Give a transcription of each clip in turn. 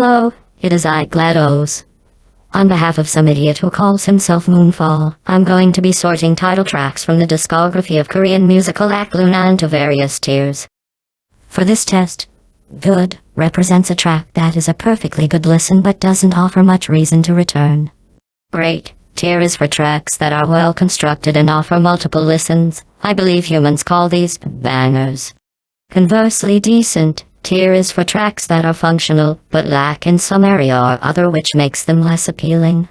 Hello, it is I, GLaDOS. On behalf of some idiot who calls himself Moonfall, I'm going to be sorting title tracks from the discography of Korean musical act LOONA into various tiers. For this test, good represents a track that is a perfectly good listen but doesn't offer much reason to return. Great tier is for tracks that are well constructed and offer multiple listens. I believe humans call these bangers. Conversely, decent tier is for tracks that are functional but lack in some area or other, which makes them less appealing.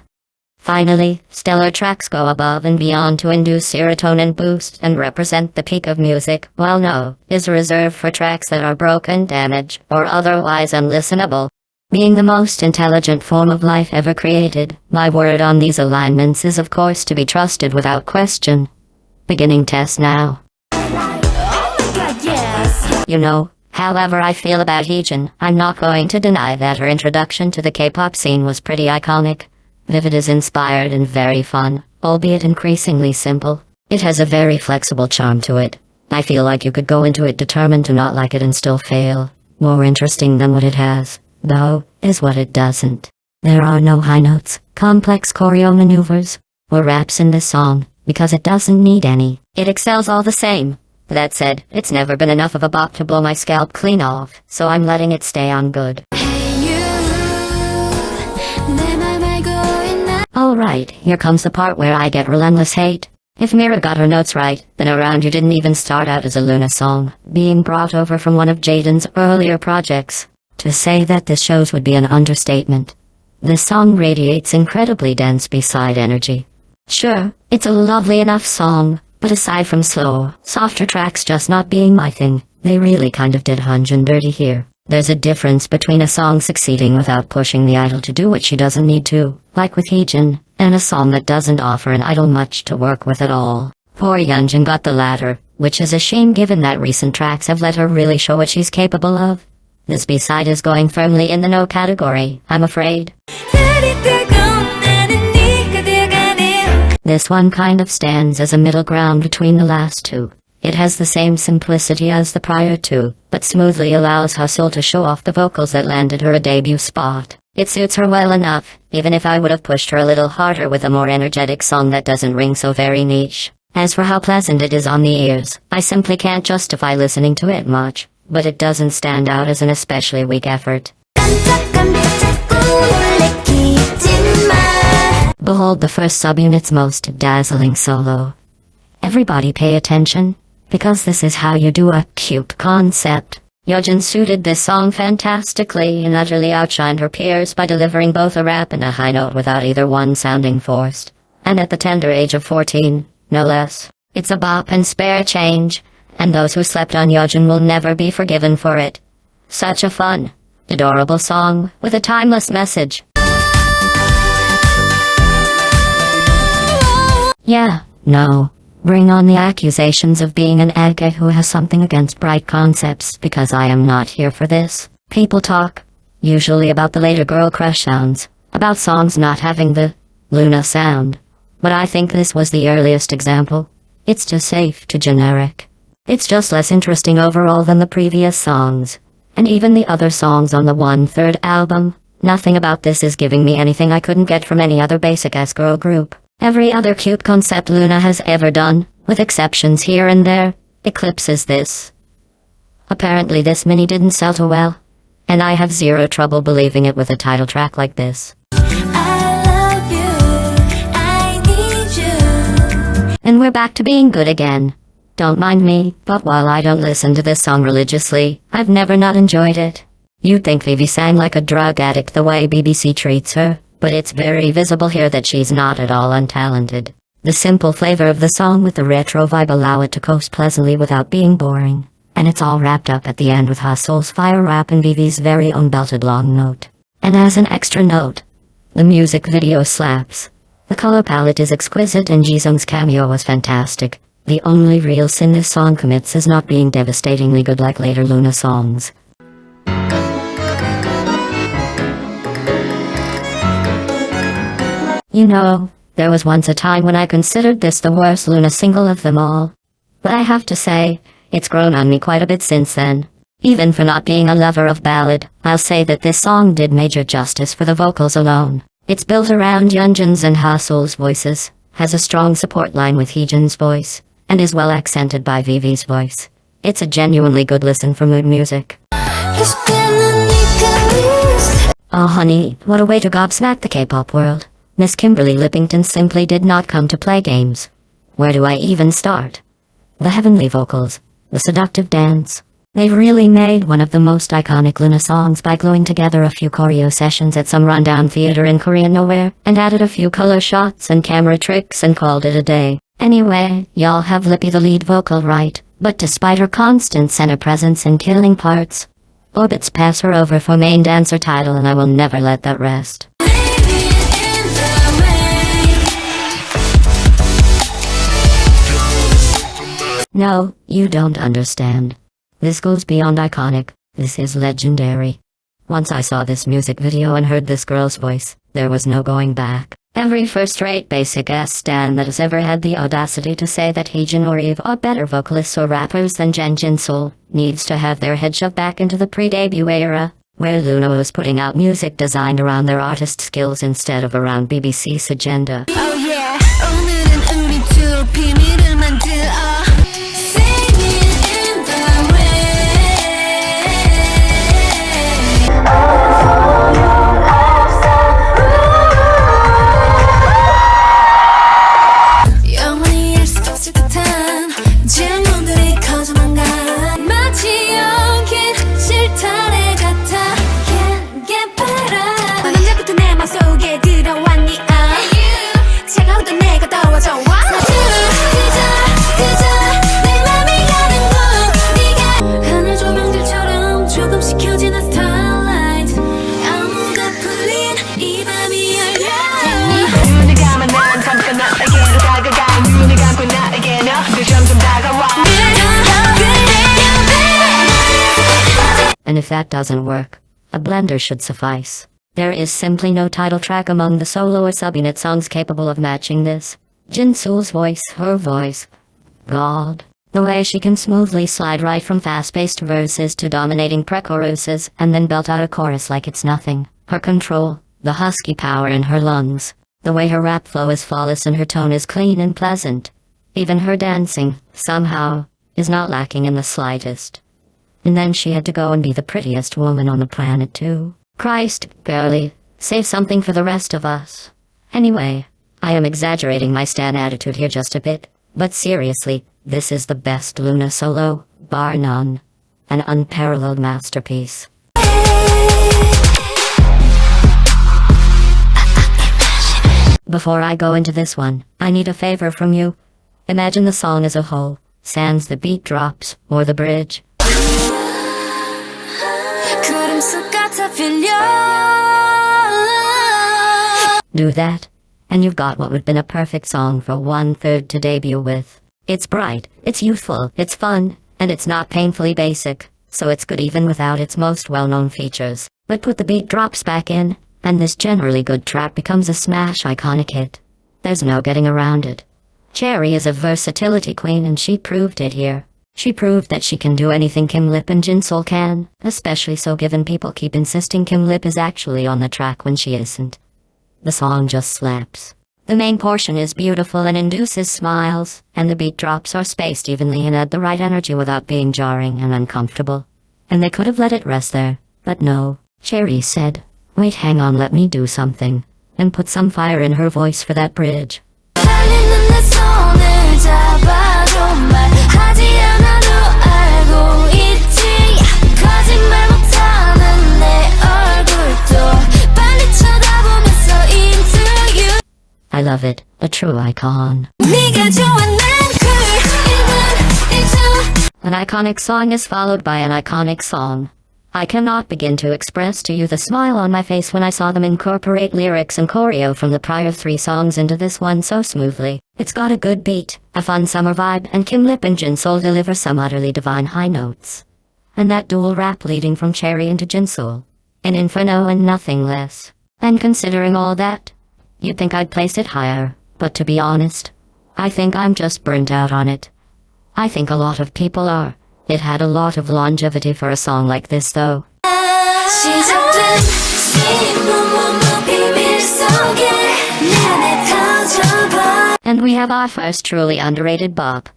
Finally, stellar tracks go above and beyond to induce serotonin boost and represent the peak of music, while no is reserved for tracks that are broken, damaged, or otherwise unlistenable. Being the most intelligent form of life ever created, my word on these alignments is of course to be trusted without question. Beginning test now. You know, however I feel about Heejin, I'm not going to deny that her introduction to the K-pop scene was pretty iconic. Vivid is inspired and very fun, albeit increasingly simple. It has a very flexible charm to it. I feel like you could go into it determined to not like it and still fail. More interesting than what it has, though, is what it doesn't. There are no high notes, complex choreo maneuvers, or raps in this song, because it doesn't need any. It excels all the same. That said, it's never been enough of a bop to blow my scalp clean off, so I'm letting it stay on good. Alright, here comes the part where I get relentless hate. If Mira got her notes right, then Around You didn't even start out as a LOONA song, being brought over from one of Jaden's earlier projects. To say that this shows would be an understatement. This song radiates incredibly dense B-side energy. Sure, it's a lovely enough song, but aside from slower, softer tracks just not being my thing, they really kind of did Hunjin dirty here. There's a difference between a song succeeding without pushing the idol to do what she doesn't need to, like with Heejin, and a song that doesn't offer an idol much to work with at all. Poor Yeonjun got the latter, which is a shame given that recent tracks have let her really show what she's capable of. This B-side is going firmly in the no category, I'm afraid. This one kind of stands as a middle ground between the last two. It has the same simplicity as the prior two, but smoothly allows Hustle to show off the vocals that landed her a debut spot. It suits her well enough, even if I would have pushed her a little harder with a more energetic song that doesn't ring so very niche. As for how pleasant it is on the ears, I simply can't justify listening to it much, but it doesn't stand out as an especially weak effort. Behold the first subunit's most dazzling solo. Everybody pay attention, because this is how you do a cute concept. Yeonjun suited this song fantastically and utterly outshined her peers by delivering both a rap and a high note without either one sounding forced. And at the tender age of 14, no less. It's a bop and spare change, and those who slept on Yeonjun will never be forgiven for it. Such a fun, adorable song with a timeless message. Yeah, no. Bring on the accusations of being an ege who has something against bright concepts, because I am not here for this. People talk, usually about the later girl crush sounds, about songs not having the LOONA sound. But I think this was the earliest example. It's too safe to generic. It's just less interesting overall than the previous songs. And even the other songs on the 1/3 album. Nothing about this is giving me anything I couldn't get from any other basic-ass girl group. Every other cute concept LOONA has ever done, with exceptions here and there, eclipses this. Apparently this mini didn't sell too well, and I have zero trouble believing it with a title track like this. I love you, I need you. And we're back to being good again. Don't mind me, but while I don't listen to this song religiously, I've never not enjoyed it. You'd think Vivi sang like a drug addict the way BBC treats her. But it's very visible here that she's not at all untalented. The simple flavor of the song with the retro vibe allow it to coast pleasantly without being boring. And it's all wrapped up at the end with Hustle's fire rap and Vivi's very own belted long note. And as an extra note, the music video slaps. The color palette is exquisite and Jisung's cameo was fantastic. The only real sin this song commits is not being devastatingly good like later LOONA songs. You know, there was once a time when I considered this the worst LOONA single of them all. But I have to say, it's grown on me quite a bit since then. Even for not being a lover of ballad, I'll say that this song did major justice for the vocals alone. It's built around Yeonjun's and Hasol's voices, has a strong support line with Heejin's voice, and is well accented by Vivi's voice. It's a genuinely good listen for mood music. Oh honey, what a way to gobsmack the K-pop world. Miss Kimberly Lippington simply did not come to play games. Where do I even start? The heavenly vocals, the seductive dance. They've really made one of the most iconic LOONA songs by gluing together a few choreo sessions at some rundown theater in Korean nowhere, and added a few color shots and camera tricks and called it a day. Anyway, y'all have Lippy the lead vocal right, but despite her constant center presence in killing parts, Orbits pass her over for main dancer title, and I will never let that rest. No, you don't understand. This goes beyond iconic. This is legendary. Once I saw this music video and heard this girl's voice, there was no going back. Every first-rate basic-ass stan that has ever had the audacity to say that Heejin or Eve are better vocalists or rappers than Jin-Sol needs to have their head shoved back into the pre-debut era, where LOONA was putting out music designed around their artist skills instead of around BBC's agenda. Oh yeah, 오늘은 우리 둘 비밀을 만들어. And if that doesn't work, a blender should suffice. There is simply no title track among the solo or sub-unit songs capable of matching this. Jin-Sol's voice, her voice. God. The way she can smoothly slide right from fast-paced verses to dominating pre-choruses and then belt out a chorus like it's nothing. Her control, the husky power in her lungs. The way her rap flow is flawless and her tone is clean and pleasant. Even her dancing, somehow, is not lacking in the slightest. And then she had to go and be the prettiest woman on the planet too. Christ, girlie, save something for the rest of us. Anyway, I am exaggerating my stan attitude here just a bit, but seriously, this is the best LOONA solo, bar none. An unparalleled masterpiece. Before I go into this one, I need a favor from you. Imagine the song as a whole, sans the beat drops, or the bridge. Do that, and you've got what would have been a perfect song for 1/3 to debut with. It's bright, it's youthful, it's fun, and it's not painfully basic, so it's good even without its most well-known features. But put the beat drops back in, and this generally good track becomes a smash iconic hit. There's no getting around it. Cherry is a versatility queen, and she proved it here. She proved that she can do anything Kim Lip and Jin-Sol can, especially so given people keep insisting Kim Lip is actually on the track when she isn't. The song just slaps. The main portion is beautiful and induces smiles, and the beat drops are spaced evenly and add the right energy without being jarring and uncomfortable. And they could have let it rest there, but no. Cherry said, "Wait, hang on, let me do something," and put some fire in her voice for that bridge. I love it, a true icon. An iconic song is followed by an iconic song. I cannot begin to express to you the smile on my face when I saw them incorporate lyrics and choreo from the prior 3 songs into this one so smoothly. It's got a good beat, a fun summer vibe, and Kim Lip and Jin-Sol deliver some utterly divine high notes. And that dual rap leading from Cherry into Jin-Sol. An inferno and nothing less. And considering all that, you'd think I'd place it higher, but to be honest, I think I'm just burnt out on it. I think a lot of people are. It had a lot of longevity for a song like this though. 시작된 시무무무 비밀 속에 내 안에 터져봐. And we have our first truly underrated bop.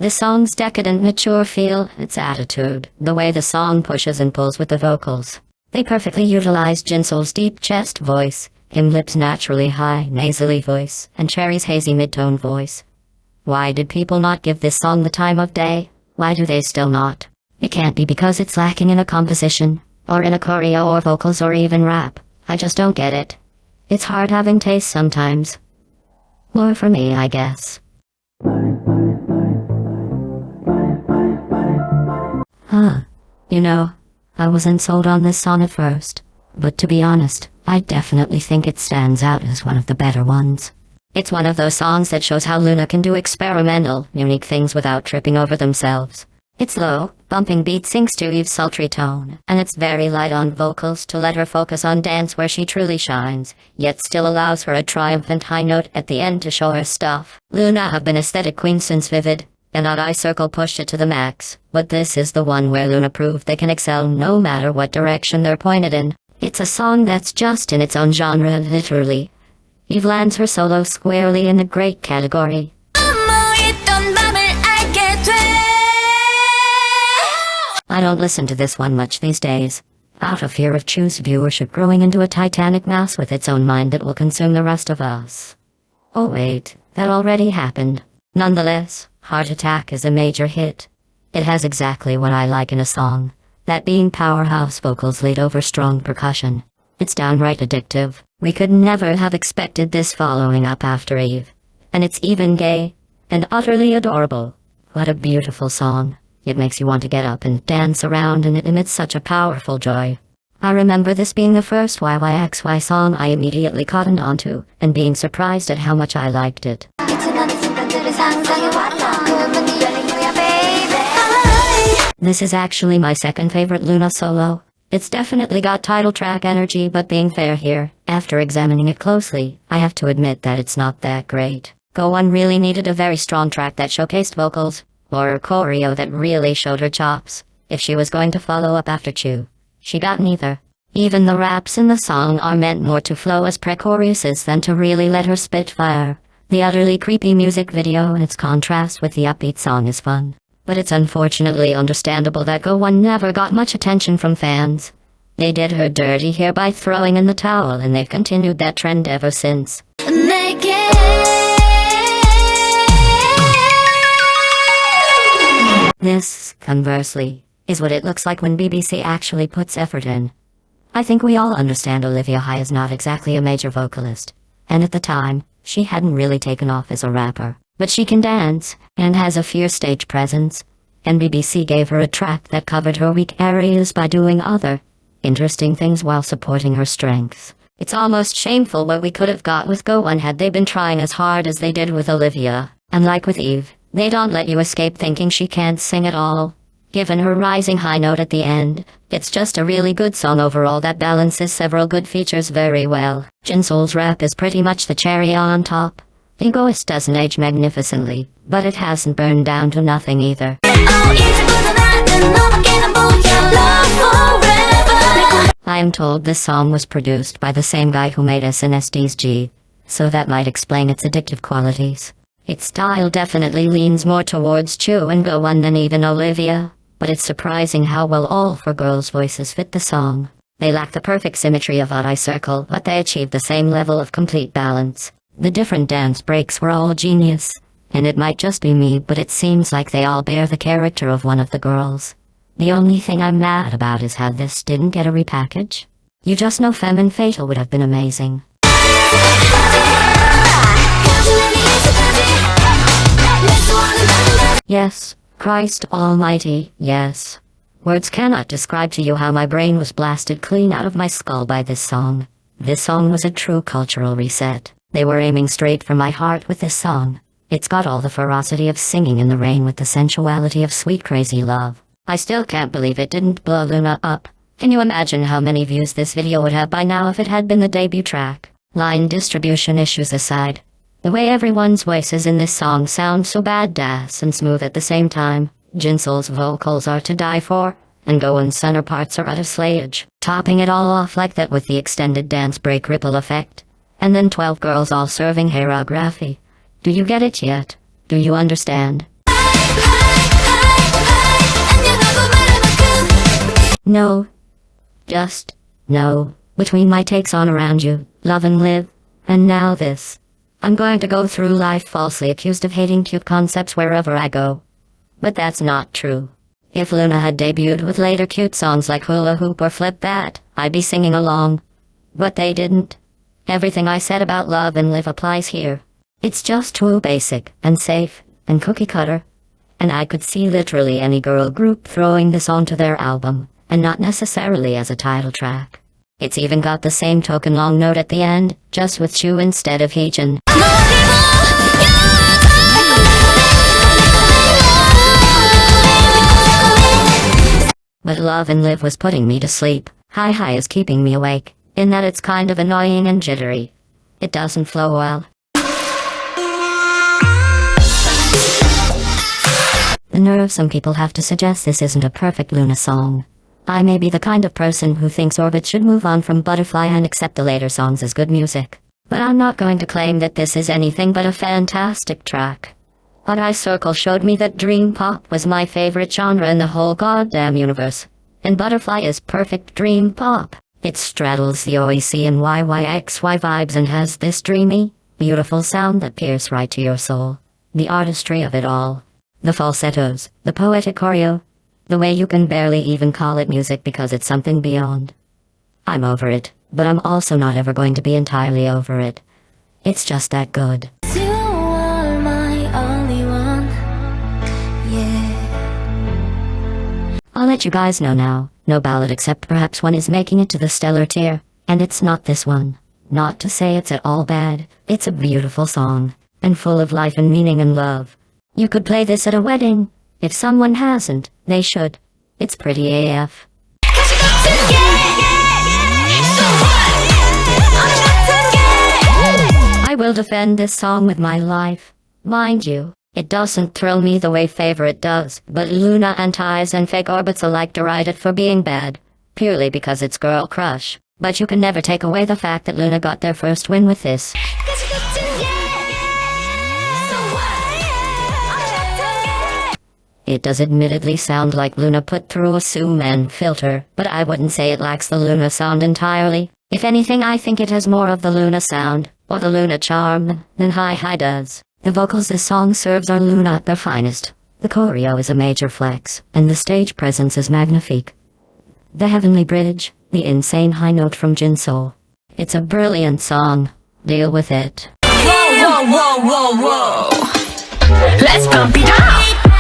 The song's decadent, mature feel, its attitude, the way the song pushes and pulls with the vocals. They perfectly utilize Jinsoul's deep chest voice, Himlip's naturally high, nasally voice, and Cherry's hazy mid-tone voice. Why did people not give this song the time of day? Why do they still not? It can't be because it's lacking in a composition, or in a choreo or vocals or even rap. I just don't get it. It's hard having taste sometimes. More for me, I guess. You know, I wasn't sold on this song at first, but to be honest, I definitely think it stands out as one of the better ones. It's one of those songs that shows how LOONA can do experimental, unique things without tripping over themselves. Its low, bumping beat sinks to Eve's sultry tone, and it's very light on vocals to let her focus on dance where she truly shines, yet still allows her a triumphant high note at the end to show her stuff. LOONA have been aesthetic queens since Vivid, and Odd Eye Circle pushed it to the max, but this is the one where LOONA proved they can excel no matter what direction they're pointed in. It's a song that's just in its own genre, literally. Eve lands her solo squarely in the great category. I don't listen to this one much these days, out of fear of Chu's viewership growing into a titanic mouse with its own mind that will consume the rest of us. Oh wait, that already happened. Nonetheless, Heart Attack is a major hit. It has exactly what I like in a song, that being powerhouse vocals laid over strong percussion. It's downright addictive. We could never have expected this following up after Eve. And it's even gay, and utterly adorable. What a beautiful song. It makes you want to get up and dance around, and it emits such a powerful joy. I remember this being the first YYXY song I immediately caught on to, and being surprised at how much I liked it. This is actually my second favorite LOONA solo. It's definitely got title track energy, but being fair here, after examining it closely, I have to admit that it's not that great. Go One really needed a very strong track that showcased vocals, or a choreo that really showed her chops. If she was going to follow up after Chu, she got neither. Even the raps in the song are meant more to flow as pre-choruses than to really let her spit fire. The utterly creepy music video and its contrast with the upbeat song is fun. But it's unfortunately understandable that Go One never got much attention from fans. They did her dirty here by throwing in the towel, and they've continued that trend ever since. This, conversely, is what it looks like when BBC actually puts effort in. I think we all understand Olivia High is not exactly a major vocalist, and at the time, she hadn't really taken off as a rapper. But she can dance, and has a fierce stage presence, and BBC gave her a track that covered her weak areas by doing other interesting things while supporting her strengths. It's almost shameful what we could have got with Go One had they been trying as hard as they did with Olivia, and like with Eve, they don't let you escape thinking she can't sing at all. Given her rising high note at the end, it's just a really good song overall that balances several good features very well. Jinsoul's rap is pretty much the cherry on top. Egoist doesn't age magnificently, but it hasn't burned down to nothing either. I am told this song was produced by the same guy who made SNSD G, so that might explain its addictive qualities. Its style definitely leans more towards Chu and Go One than even Olivia, but it's surprising how well all four girls' voices fit the song. They lack the perfect symmetry of Odd Eye Circle, but they achieve the same level of complete balance. The different dance breaks were all genius, and it might just be me, but it seems like they all bear the character of one of the girls. The only thing I'm mad about is how this didn't get a repackage. You just know Femme and Fatal would have been amazing. Yes, Christ Almighty, yes. Words cannot describe to you how my brain was blasted clean out of my skull by this song. This song was a true cultural reset. They were aiming straight for my heart with this song. It's got all the ferocity of Singing in the Rain with the sensuality of Sweet Crazy Love. I still can't believe it didn't blow LOONA up. Can you imagine how many views this video would have by now if it had been the debut track? Line distribution issues aside, the way everyone's voices in this song sound so badass and smooth at the same time, Jinsoul's vocals are to die for, and Goen's center parts are utter slayage, topping it all off like that with the extended dance break ripple effect. And then 12 girls all serving choreography. Do you get it yet? Do you understand? No. Just no. Between my takes on Around You, Love and Live, and now this. I'm going to go through life falsely accused of hating cute concepts wherever I go. But that's not true. If LOONA had debuted with later cute songs like Hula Hoop or Flip That, I'd be singing along. But they didn't. Everything I said about Love and Live applies here. It's just too basic, and safe, and cookie cutter. And I could see literally any girl group throwing this onto their album, and not necessarily as a title track. It's even got the same token long note at the end, just with Chu instead of Heejin. But Love and Live was putting me to sleep. Hi is keeping me awake, in that it's kind of annoying and jittery. It doesn't flow well. The nerve some people have to suggest this isn't a perfect LOONA song. I may be the kind of person who thinks Orbit should move on from Butterfly and accept the later songs as good music. But I'm not going to claim that this is anything but a fantastic track. But iCircle showed me that dream pop was my favorite genre in the whole goddamn universe. And Butterfly is perfect dream pop. It straddles the OEC and YYXY vibes and has this dreamy, beautiful sound that pierces right to your soul. The artistry of it all. The falsettos, the poetic choreo, the way you can barely even call it music because it's something beyond. I'm over it, but I'm also not ever going to be entirely over it. It's just that good. You are my only one. Yeah. I'll let you guys know now. No ballad except perhaps one is making it to the stellar tier, and it's not this one. Not to say it's at all bad. It's a beautiful song, and full of life and meaning and love. You could play this at a wedding. If someone hasn't, they should. It's pretty AF. I will defend this song with my life. Mind you, it doesn't thrill me the way Favorite does, but LOONA and Ties and fake orbits alike deride it for being bad, purely because it's girl crush. But you can never take away the fact that LOONA got their first win with this. It does admittedly sound like LOONA put through a Suman filter, but I wouldn't say it lacks the LOONA sound entirely. If anything, I think it has more of the LOONA sound, or the LOONA charm, than Hi does. The vocals this song serves are LOONA at their finest. The choreo is a major flex, and the stage presence is magnifique. The heavenly bridge, the insane high note from Jinsoul. It's a brilliant song. Deal with it. Whoa. Let's pump it up.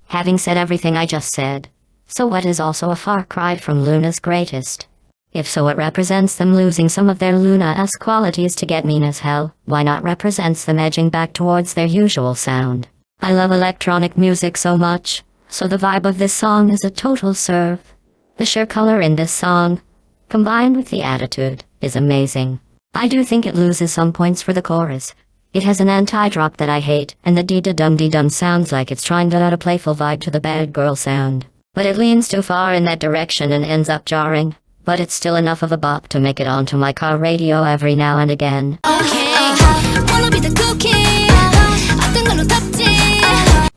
Having said everything I just said, so what is also a far cry from LOONA's greatest? If so, it represents them losing some of their LOONA-esque qualities to get mean as hell. Why not represents them edging back towards their usual sound? I love electronic music so much, so the vibe of this song is a total serve. The sheer color in this song, combined with the attitude, is amazing. I do think it loses some points for the chorus. It has an anti-drop that I hate, and the dee-da-dum sounds like it's trying to add a playful vibe to the bad girl sound. But it leans too far in that direction and ends up jarring. But it's still enough of a bop to make it onto my car radio every now and again.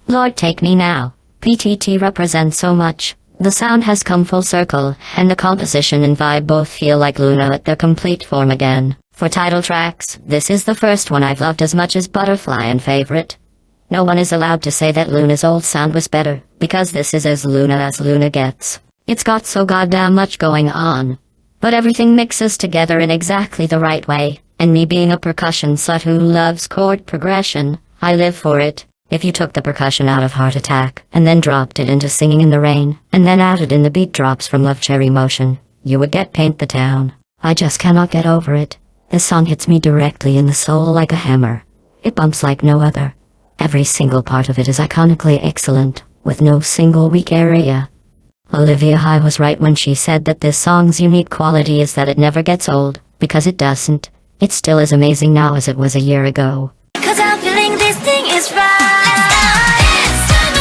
Lord take me now. PTT represents so much. The sound has come full circle, and the composition and vibe both feel like LOONA at their complete form again. For title tracks, this is the first one I've loved as much as Butterfly and Favorite. No one is allowed to say that LOONA's old sound was better, because this is as LOONA gets. It's got so goddamn much going on. But everything mixes together in exactly the right way, and me being a percussion slut who loves chord progression, I live for it. If you took the percussion out of Heart Attack, and then dropped it into Singing in the Rain, and then added in the beat drops from Love Cherry Motion, you would get Paint the Town. I just cannot get over it. This song hits me directly in the soul like a hammer. It bumps like no other. Every single part of it is iconically excellent, with no single weak area. Olivia High was right when she said that this song's unique quality is that it never gets old, because it doesn't. It's still as amazing now as it was a year ago. 'Cause I'm feeling this thing is right. It's time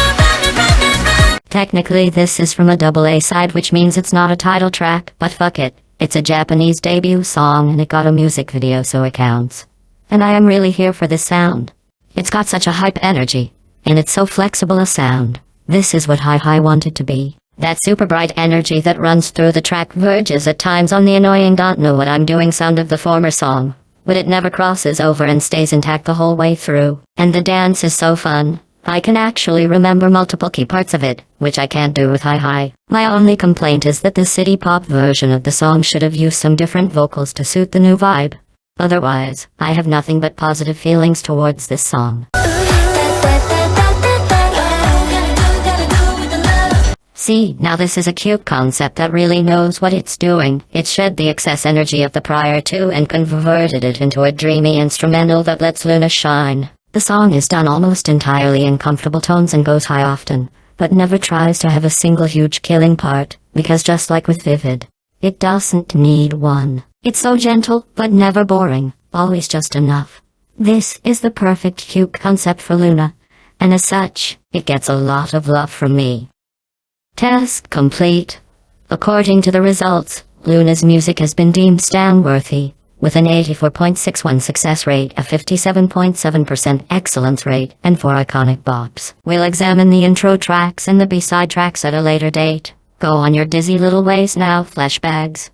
to run. Technically this is from a double A side, which means it's not a title track, but fuck it. It's a Japanese debut song and it got a music video, so it counts. And I am really here for this sound. It's got such a hype energy, and it's so flexible a sound. This is what Hi wanted to be. That super bright energy that runs through the track verges at times on the annoying don't know what I'm doing sound of the former song, but it never crosses over and stays intact the whole way through. And the dance is so fun. I can actually remember multiple key parts of it, which I can't do with Hi. My only complaint is that the city pop version of the song should have used some different vocals to suit the new vibe. Otherwise, I have nothing but positive feelings towards this song. See, now this is a cute concept that really knows what it's doing. It shed the excess energy of the prior two and converted it into a dreamy instrumental that lets LOONA shine. The song is done almost entirely in comfortable tones and goes high often, but never tries to have a single huge killing part, because just like with Vivid, it doesn't need one. It's so gentle, but never boring, always just enough. This is the perfect cute concept for LOONA, and as such, it gets a lot of love from me. Test complete. According to the results, LOONA's music has been deemed stan-worthy, with an 84.61 success rate, a 57.7% excellence rate, and 4 iconic bops. We'll examine the intro tracks and the B-side tracks at a later date. Go on your dizzy little ways now, fleshbags.